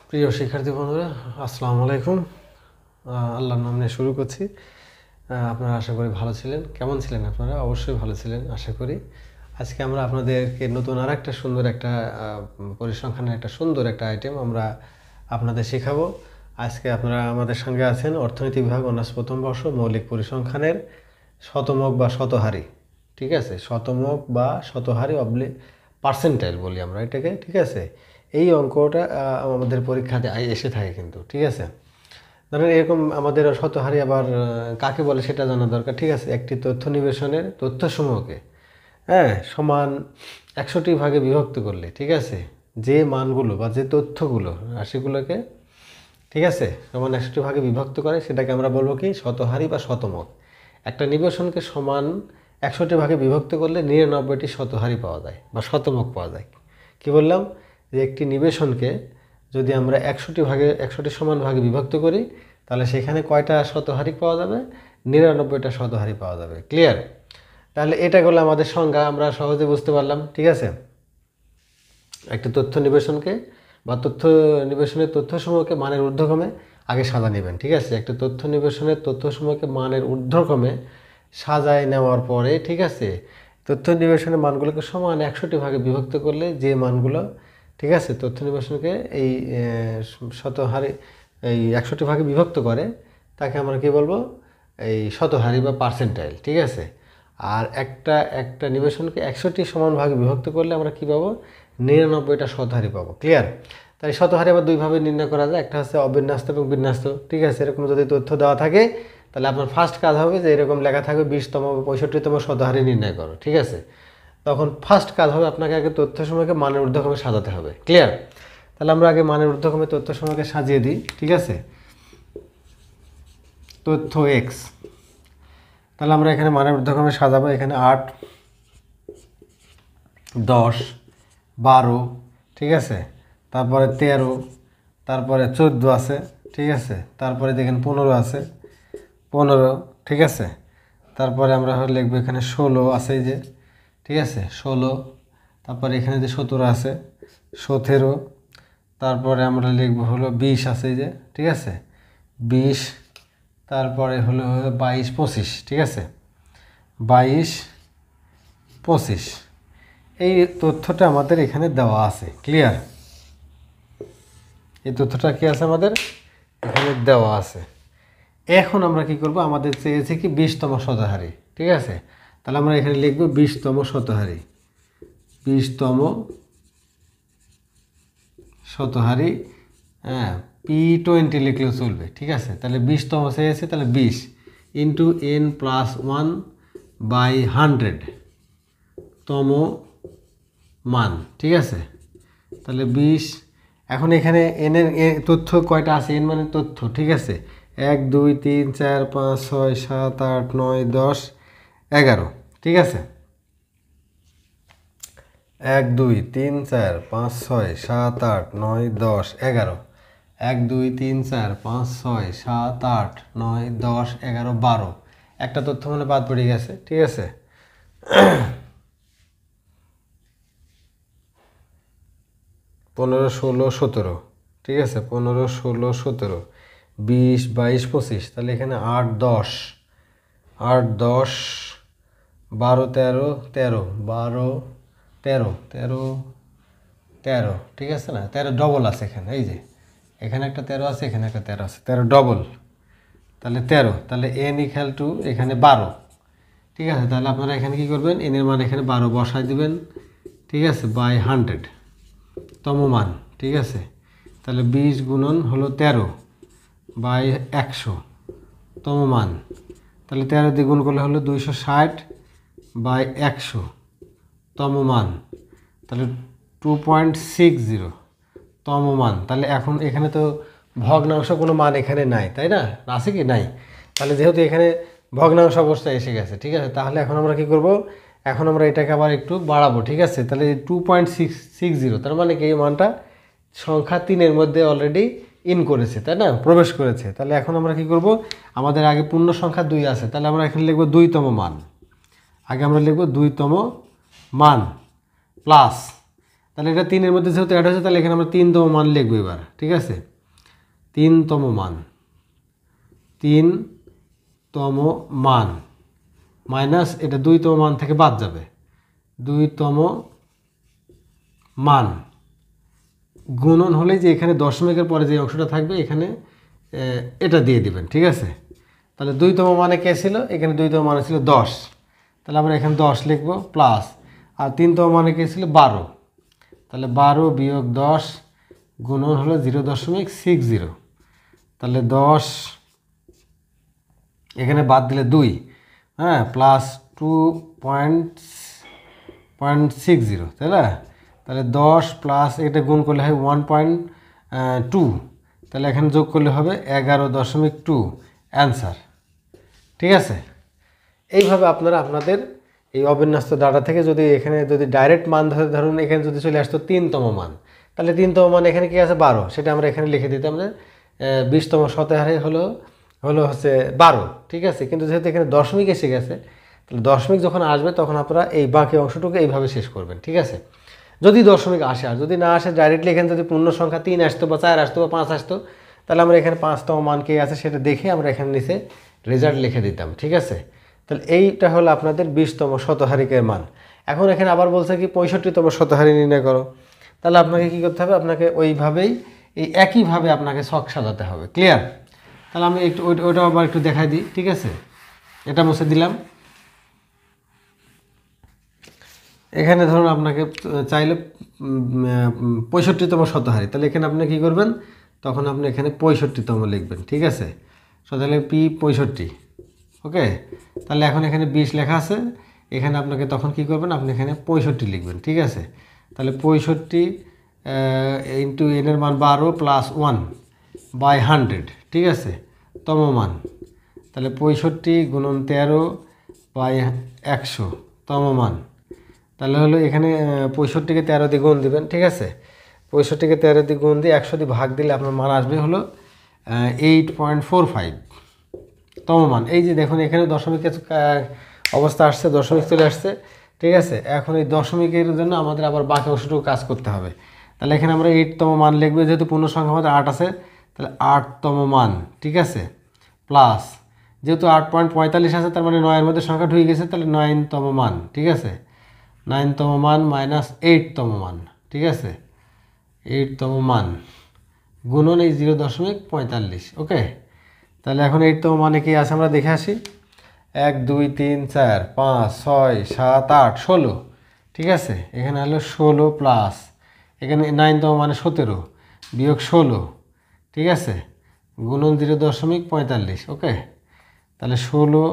প্রিয় শিক্ষার্থী বন্ধুরা, আসসালামু আলাইকুম। আল্লাহর নাম নিয়ে শুরু করছি। আপনারা আশা করি ভালো ছিলেন। কেমন ছিলেন আপনারা? অবশ্যই ভালো ছিলেন আশা করি। আজকে আমরা আপনাদেরকে নতুন আর একটা সুন্দর একটা পরিসংখ্যানের একটা সুন্দর একটা আইটেম আমরা আপনাদের শেখাবো। আজকে আপনারা আমাদের সঙ্গে আছেন অর্থনীতি বিভাগ অনার্স প্রথম বর্ষ মৌলিক পরিসংখ্যানের শতমক বা শতহারি। ঠিক আছে, শতমক বা শতহারি পার্সেন্টাইল বলি আমরা এটাকে। ঠিক আছে, এই অঙ্কটা আমাদের পরীক্ষাতে এসে থাকে কিন্তু। ঠিক আছে, ধরেন এরকম আমাদের শতহারি আবার কাকে বলে সেটা জানা দরকার। ঠিক আছে, একটি তথ্য নিবেশনের তথ্যসমূহকে সমান 100টি ভাগে বিভক্ত করলে, ঠিক আছে, যে মানগুলো বা যে তথ্যগুলো রাশিগুলোকে, ঠিক আছে, সমান 100টি ভাগে বিভক্ত করে সেটাকে আমরা বলবো কি শতহারি বা শতমক। একটা নিবেশনকে সমান 100টি ভাগে বিভক্ত করলে 99টি শতহারি পাওয়া যায় বা শতমক পাওয়া যায়। কি বললাম? যে একটি নিবেশনকে যদি আমরা 100টি সমান ভাগে বিভক্ত করি তাহলে সেখানে কয়টা শতহারি পাওয়া যাবে? 99টা শতহারি পাওয়া যাবে। ক্লিয়ার? তাহলে এটা করলে আমাদের সংজ্ঞা আমরা সহজে বুঝতে পারলাম। ঠিক আছে, একটি তথ্য নিবেশনকে বা তথ্য নিবেশনের তথ্যসমূহকে মানের ঊর্ধ্বক্রমে আগে সাজা নেবেন। ঠিক আছে, একটা তথ্য নিবেশনের তথ্যসমূহকে মানের ঊর্ধ্বক্রমে সাজায় নেওয়ার পরে, ঠিক আছে, তথ্য নিবেশনের মানগুলোকে সমান 100টি ভাগে বিভক্ত করলে যে মানগুলো, ঠিক আছে, তথ্য নিবেশনকে এই শতহারি এই 100টি ভাগে বিভক্ত করে তাকে আমরা কি বলবো? এই শতহারি বা পার্সেন্টাইল। ঠিক আছে, আর একটা নিবেশনকে 100টি সমান ভাগে বিভক্ত করলে আমরা কি পাবো? 99টা শতহারি পাবো। ক্লিয়ার? তাই শতহারি আবার দুইভাবে নির্ণয় করা যায়, একটা হচ্ছে অবিন্যস্ত এবং বিন্যস্ত। ঠিক আছে, এরকম যদি তথ্য দেওয়া থাকে তাহলে আপনার ফার্স্ট কাজ হবে যে এরকম লেখা থাকবে 20তম বা 65তম শতহারি নির্ণয় করো। ঠিক আছে, তখন ফার্স্ট কাজ হবে আপনাকে আগে তথ্যসমূহকে মানের ঊর্ধ্বক্রমে সাজাতে হবে। ক্লিয়ার? তাহলে আমরা আগে মানের ঊর্ধ্বক্রমে তথ্যসমূহকে সাজিয়ে দিই। ঠিক আছে, তথ্য এক্স, তাহলে আমরা এখানে মানের ঊর্ধ্বক্রমে সাজাবো। এখানে 8, 10, 12, ঠিক আছে, তারপরে 13, তারপরে 14 আছে। ঠিক আছে, তারপরে দেখেন 15 আছে, 15, ঠিক আছে, তারপরে আমরা লিখবো এখানে 16 আছে, এই যে, ঠিক আছে, 16, তারপরে এখানে যে 17 আছে, 17, তারপরে আমরা লিখবো হলো 20 আছে, এই যে, ঠিক আছে, 20, তারপরে হলো 22, 25, ঠিক আছে, 22, 25, এই তথ্যটা আমাদের এখানে দেওয়া আছে। ক্লিয়ার? এই তথ্যটা কি আছে আমাদের এখানে দেওয়া আছে। এখন আমরা কি করব? আমাদের চেয়েছে কি 20তম শতহারি। ঠিক আছে, তাহলে আমরা এখানে লিখব 20তম শতহারি, 20তম শতহারি। P20 লিখলেও চলবে। ঠিক আছে, তাহলে 20তম চেয়েছে, তাহলে 20 ইন্টু n+1/100তম মান। ঠিক আছে, তাহলে 20। এখন এখানে এন এর তথ্য কয়টা আছে? এন মানে তথ্য। ঠিক আছে, 1, 2, 3, 4, 5, 6, 7, 8, 9, 10, 11। ঠিক আছে, 1, 2, 3, 4, 5, 6, 7, 8, 9, 10, 11, 1, 2, 3, 4, 5, 6, 7, 8, 9, 10, 11, 12। একটা তথ্য মানে বাদ পড়ে গেছে। ঠিক আছে, 15, 16, 17। ঠিক আছে, 15, 16, 17, 20, 22, 25। তাহলে এখানে 8, 10, 8, 10, 12, 13, 13, 12, 13, 13, 13। ঠিক আছে না? 13 ডবল আছে এখানে, এই যে এখানে একটা 13 আছে, এখানে একটা 13 আছে, 13 ডবল, তাহলে 13। তাহলে n = এখানে 12। ঠিক আছে, তাহলে আপনারা এখানে কি করবেন? n এর মান এখানে 12 বসায় দিবেন। ঠিক আছে, বাই 100 তম মান। ঠিক আছে, তাহলে 20 গুণন হলো 13 বাই 100 তম মান। তাহলে 13 দিয়ে গুণ করলে হলো 260 বাই 100 তম মান। তাহলে 2.60 তম মান। তাহলে এখন এখানে তো ভগ্নাংশ কোনো মান এখানে নাই, তাই না? আছে কি? নাই। তাহলে যেহেতু এখানে ভগ্নাংশ অবস্থায় এসে গেছে, ঠিক আছে, তাহলে এখন আমরা কি করব? এখন আমরা এটাকে আবার একটু বাড়াবো। ঠিক আছে, তাহলে 2.60, তার মানে কি এই মানটা সংখ্যা 3-এর মধ্যে অলরেডি ইন করেছে, তাই না? প্রবেশ করেছে। তাহলে এখন আমরা কি করব? আমাদের আগে পূর্ণ সংখ্যা 2 আছে, তাহলে আমরা এখানে লিখব 2তম মান। আগে আমরা লিখব 2তম মান প্লাস তাহলে এটা 3-এর মধ্যে যেহেতু অ্যাড হয়েছে তাহলে এখানে আমরা 3তম মান লিখবো এবার, ঠিক আছে? 3তম মান, 3তম মান মাইনাস এটা 2তম মান থেকে বাদ যাবে, 2তম মান গুণন হলে যে এখানে দশমিকের পরে যে অংশটা থাকবে এখানে এটা দিয়ে দিবেন, ঠিক আছে? তাহলে 2তম মানে কে ছিল? এখানে 2তম মানে ছিল 10, তাহলে আমরা এখানে 10 লিখবো প্লাস, আর 3তম মানে কে ছিল? 12, তাহলে 12 বিয়োগ 10 গুণন হলো 0.60, তাহলে 10 এখানে বাদ দিলে 2, হ্যাঁ, প্লাস 2.60, তাই না? তাহলে 10 প্লাস এটা গুণ করলে হয় 1.2, তাহলে এখানে যোগ করলে হবে 11.2 অ্যান্সার, ঠিক আছে? এইভাবে আপনারা আপনাদের এই অবিন্যস্ত ডাটা থেকে যদি এখানে যদি ডাইরেক্ট মান ধরুন এখানে যদি চলে আসতো 3তম মান, তাহলে 3তম মান এখানে কি আছে? 12, সেটা আমরা এখানে লিখে দিতাম যে 20তম শতহারে হলো হচ্ছে 12, ঠিক আছে? কিন্তু যেহেতু এখানে দশমিক এসে গেছে, তাহলে দশমিক যখন আসবে তখন আপনারা এই বাকি অংশটুকু এইভাবে শেষ করবেন, ঠিক আছে? যদি দশমিক আসে, আর যদি না আসে ডাইরেক্টলি এখানে যদি পূর্ণ সংখ্যা 3 আসতো বা 4 আসতো বা 5 আসতো, তাহলে আমরা এখানে 5তম মান কে আছে সেটা দেখে আমরা এখানে নিচে রেজাল্ট লিখে দিতাম, ঠিক আছে? তাহলে এইটা হলো আপনাদের 20তম শতহারিকের মান। এখন এখানে আবার বলছে কি 65তম শতহারি নির্ণয় করো, তাহলে আপনাকে কি করতে হবে? আপনাকে ওইভাবেই এই একইভাবে আপনাকে ছক সাজাতে হবে, ক্লিয়ার? তাহলে আমি একটু ওইটা আবার একটু দেখাই দিই, ঠিক আছে? এটা মুছে দিলাম। এখানে ধরুন আপনাকে চাইলে 65তম শতহারি, তাহলে এখানে আপনি কী করবেন? তখন আপনি এখানে 65তম লিখবেন, ঠিক আছে? তাহলে P65, ওকে? তাহলে এখন এখানে 20 লেখা আছে, এখানে আপনাকে তখন কি করবেন? আপনি এখানে 65 লিখবেন, ঠিক আছে? তাহলে 65 ইন্টু এনের মান 12 প্লাস 1/100, ঠিক আছে? তম মান, তাহলে 65 গুণন 13/100 তম মান, তাহলে হলো এখানে 65কে 13 দিয়ে গুণ দিবেন, ঠিক আছে? 65কে 13 দিয়ে গুণ দিয়ে 100 দিয়ে ভাগ দিলে আপনার মান আসবে হলো 8.45 তম মান। এই যে দেখুন এখানে দশমিকের অবস্থা আসছে, দশমিক চলে আসছে, ঠিক আছে? এখন এই দশমিকের জন্য আমাদের আবার বাকি অংশটুকু কাজ করতে হবে। তাহলে এখানে আমরা 8তম মান লিখবো, যেহেতু পূর্ণ সংখ্যা আমাদের 8 আছে, তাহলে 8তম মান, ঠিক আছে? প্লাস যেহেতু 8.45 আছে, তার মানে 9-এর মধ্যে সংখ্যা ঢুকে গেছে, তাহলে 9তম মান, ঠিক আছে? 9তম মান মাইনাস 8তম মান, ঠিক আছে? 8তম মান গুণন এই 0.45, ওকে? তাহলে এখন 8তম মানে কি আছে আমরা দেখে আসি। 1 2 3 4 5 6 7 8 16, ঠিক আছে? এখানে হলো 16 প্লাস এখানে 9তম মানে 17 বিয়োগ 16, ঠিক আছে? গুণন 0.45, ওকে? তাহলে 16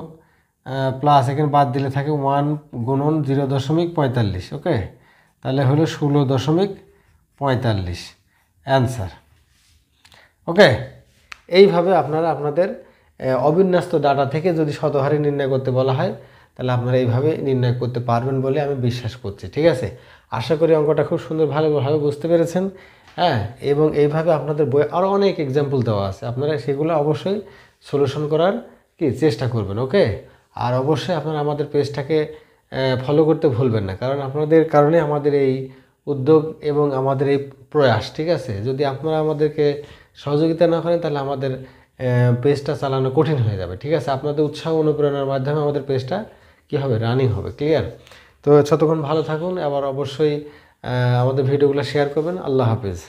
প্লাস এখানে বাদ দিলে থাকে 1 গুণন 0.45, ওকে? তাহলে হলো 16.45 অ্যান্সার, ওকে? এইভাবে আপনারা আপনাদের অবিন্যস্ত ডাটা থেকে যদি শতহারি নির্ণয় করতে বলা হয়, তাহলে আপনারা এইভাবে নির্ণয় করতে পারবেন বলে আমি বিশ্বাস করছি, ঠিক আছে? আশা করি অঙ্কটা খুব সুন্দর ভালোভাবে বুঝতে পেরেছেন, হ্যাঁ? এবং এইভাবে আপনাদের বইয়ে আরও অনেক এক্সাম্পল দেওয়া আছে, আপনারা সেগুলো অবশ্যই সলিউশন করার চেষ্টা করবেন, ওকে? আর অবশ্যই আপনারা আমাদের পেজটাকে ফলো করতে ভুলবেন না, কারণ আপনাদের কারণে আমাদের এই উদ্যোগ এবং আমাদের এই প্রয়াস, ঠিক আছে? যদি আপনারা আমাদেরকে সহযোগিতা না করেন তাহলে আমাদের পেজটা চালানো কঠিন হয়ে যাবে, ঠিক আছে? আপনাদের উৎসাহ অনুপ্রেরণার মাধ্যমে আমাদের পেজটা কী হবে? রানিং হবে, ক্লিয়ার? তো ততক্ষণ ভালো থাকুন, আবার অবশ্যই আমাদের ভিডিওগুলো শেয়ার করবেন। আল্লাহ হাফেজ।